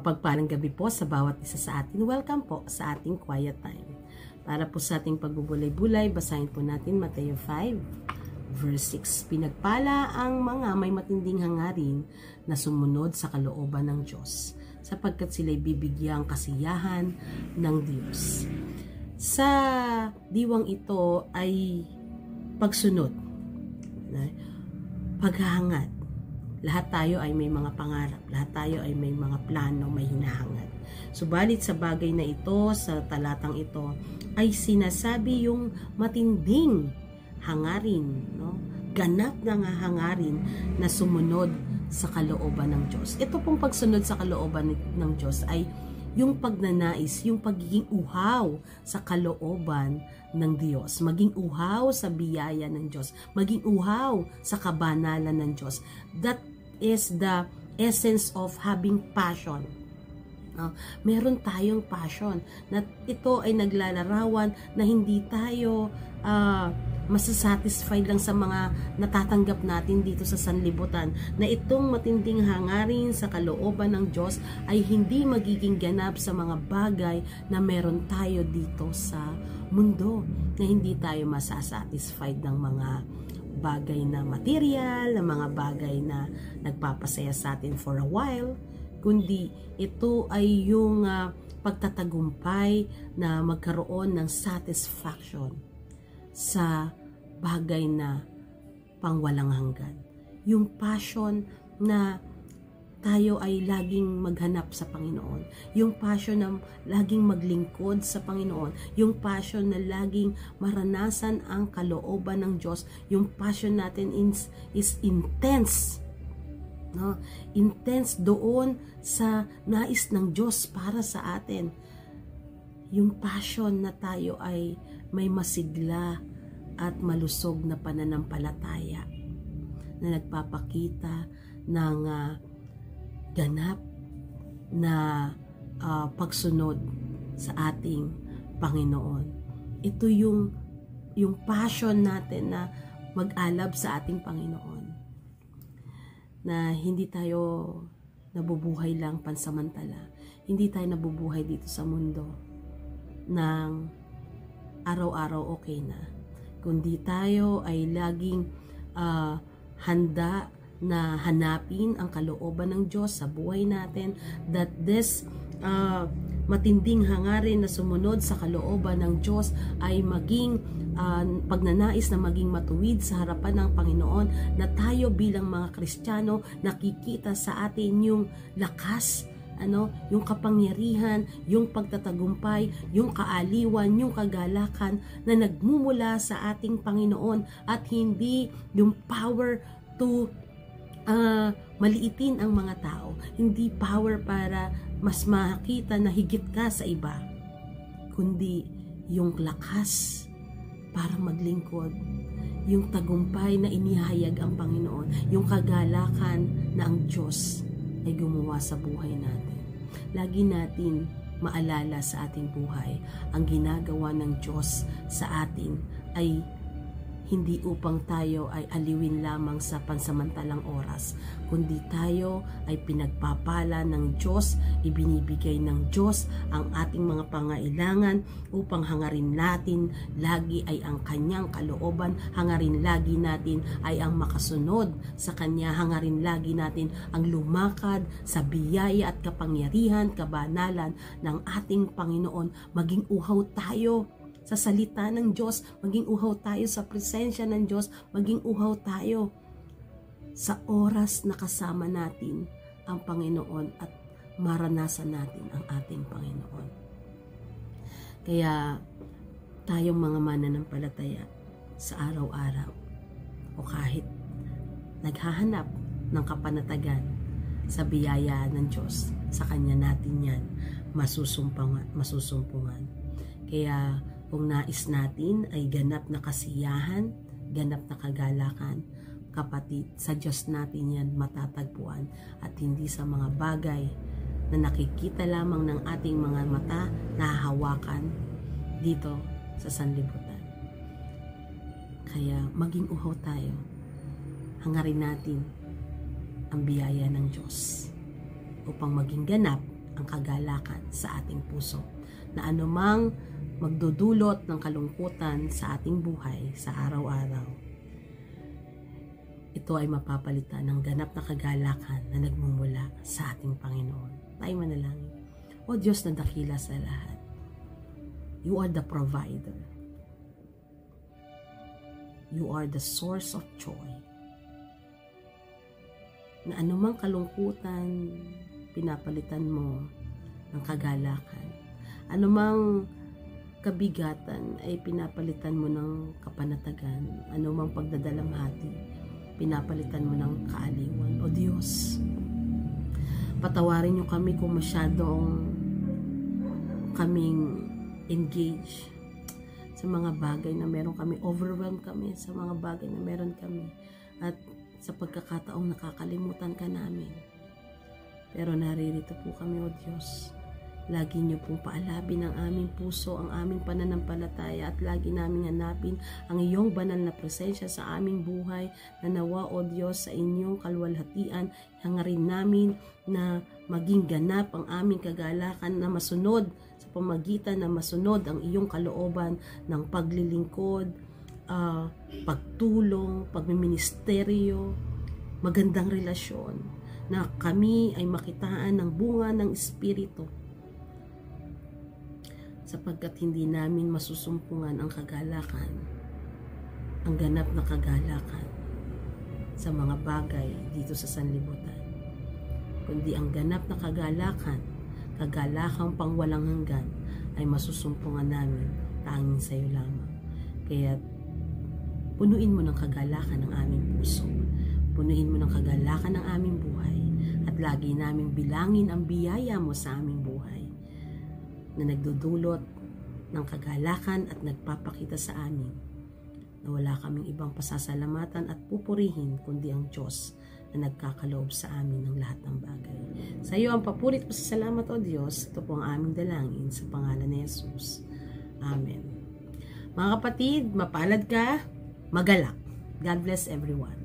Mapagpalang gabi po sa bawat isa sa atin. Welcome po sa ating quiet time. Para po sa ating pagbubulay-bulay, basahin po natin Mateo 5, verse 6. Pinagpala ang mga may matinding hangarin na sumunod sa kalooban ng Diyos, sapagkat sila'y bibigyang kasiyahan ng Diyos. Sa diwang ito ay pagsunod, paghahangad. Lahat tayo ay may mga pangarap, lahat tayo ay may mga plano, may hinahangad. Subalit sa bagay na ito, sa talatang ito, ay sinasabi yung matinding hangarin, ganap na nga hangarin na sumunod sa kalooban ng Diyos. Ito pong pagsunod sa kalooban ng Diyos ay yung pagnanais, yung pagiging uhaw sa kalooban ng Diyos, maging uhaw sa biyaya ng Diyos, maging uhaw sa kabanalan ng Diyos. That is the essence of having passion. Meron tayong passion na ito ay naglalarawan na hindi tayo masasatisfied lang sa mga natatanggap natin dito sa sanlibutan, na itong matinding hangarin sa kalooban ng Diyos ay hindi magiging ganap sa mga bagay na meron tayo dito sa mundo, na hindi tayo masasatisfied ng mga bagay na material, ng mga bagay na nagpapasaya sa atin for a while, kundi ito ay yung pagtatagumpay na magkaroon ng satisfaction sa bagay na pangwalang hanggan. Yung passion na tayo ay laging maghanap sa Panginoon. Yung passion na laging maglingkod sa Panginoon. Yung passion na laging maranasan ang kalooban ng Diyos. Yung passion natin is intense. Intense doon sa nais ng Diyos para sa atin. Yung passion na tayo ay may masigla at malusog na pananampalataya na nagpapakita ng ganap na pagsunod sa ating Panginoon. Ito yung passion natin na mag-alab sa ating Panginoon. Na hindi tayo nabubuhay lang pansamantala. Hindi tayo nabubuhay dito sa mundo ng araw-araw okay na. Kundi tayo ay laging handa na hanapin ang kalooban ng Diyos sa buhay natin, that this matinding hangarin na sumunod sa kalooban ng Diyos ay maging pagnanais na maging matuwid sa harapan ng Panginoon, na tayo bilang mga Kristiyano nakikita sa atin yung lakas, yung kapangyarihan, yung pagtatagumpay, yung kaaliwan, yung kagalakan na nagmumula sa ating Panginoon, at hindi yung power to maliitin ang mga tao, hindi power para mas makita na higit ka sa iba, kundi yung lakas para maglingkod, yung tagumpay na inihayag ang Panginoon, yung kagalakan na ang Diyos ay gumawa sa buhay natin. Lagi natin maalala sa ating buhay, ang ginagawa ng Diyos sa atin ay hindi upang tayo ay aliwin lamang sa pansamantalang oras, kundi tayo ay pinagpapala ng Diyos, ibinibigay ng Diyos ang ating mga pangailangan upang hangarin natin lagi ay ang Kanyang kalooban, hangarin lagi natin ay ang makasunod sa Kanya, hangarin lagi natin ang lumakad sa biyaya at kapangyarihan, kabanalan ng ating Panginoon. Maging uhaw tayo sa salita ng Diyos, maging uhaw tayo sa presensya ng Diyos, maging uhaw tayo sa oras na kasama natin ang Panginoon at maranasan natin ang ating Panginoon. Kaya tayong mga mananampalataya sa araw-araw o kahit naghahanap ng kapanatagan sa biyaya ng Diyos, sa Kanya natin yan masusumpungan. Kaya kung nais natin ay ganap na kasiyahan, ganap na kagalakan, kapatid, sa Diyos natin yan matatagpuan, at hindi sa mga bagay na nakikita lamang ng ating mga mata na hahawakan dito sa sanlibutan. Kaya maging uhaw tayo, hangarin natin ang biyaya ng Diyos upang maging ganap ang kagalakan sa ating puso, na anumang magdudulot ng kalungkutan sa ating buhay sa araw-araw, ito ay mapapalitan ng ganap na kagalakan na nagmumula sa ating Panginoon. Tayo manalangin. O Diyos na dakila sa lahat, You are the provider. You are the source of joy. Na anumang kalungkutan, pinapalitan mo ng kagalakan. Anumang kabigatan ay pinapalitan mo ng kapanatagan. Anumang pagdadalamhati, pinapalitan mo ng kaaliwan. O Diyos, patawarin niyo kami kung masyadong kaming engage sa mga bagay na meron kami, overwhelmed kami sa mga bagay na meron kami, at sa pagkakataong nakakalimutan ka namin. Pero naririto po kami, O Diyos. Lagi niyo pong paalabin ang aming puso, ang aming pananampalataya, at lagi naming hanapin ang iyong banal na presensya sa aming buhay, na nawa, O Diyos, sa inyong kalwalhatian, hangarin namin na maging ganap ang aming kagalakan, na masunod sa pamagitan na masunod ang iyong kalooban ng paglilingkod, pagtulong, pagmiministeryo, magandang relasyon, na kami ay makitaan ng bunga ng Espiritu, sapagkat hindi namin masusumpungan ang kagalakan, ang ganap na kagalakan sa mga bagay dito sa sanlibutan, kundi ang ganap na kagalakang pang walang hanggan, ay masusumpungan namin tanging sa iyo lamang. Kaya punuin mo ng kagalakan ang aming puso, punuin mo ng kagalakan ang aming buhay, at lagi naming bilangin ang biyaya mo sa aming buhay, na nagdudulot ng kagalakan at nagpapakita sa amin na wala kaming ibang pasasalamatan at pupurihin kundi ang Diyos na nagkakaloob sa amin ng lahat ng bagay. Sa iyo ang papurit po sa salamat, O Diyos. Ito po ang aming dalangin sa pangalan ni Jesus. Amen. Mga kapatid, mapalad ka, magalak. God bless everyone.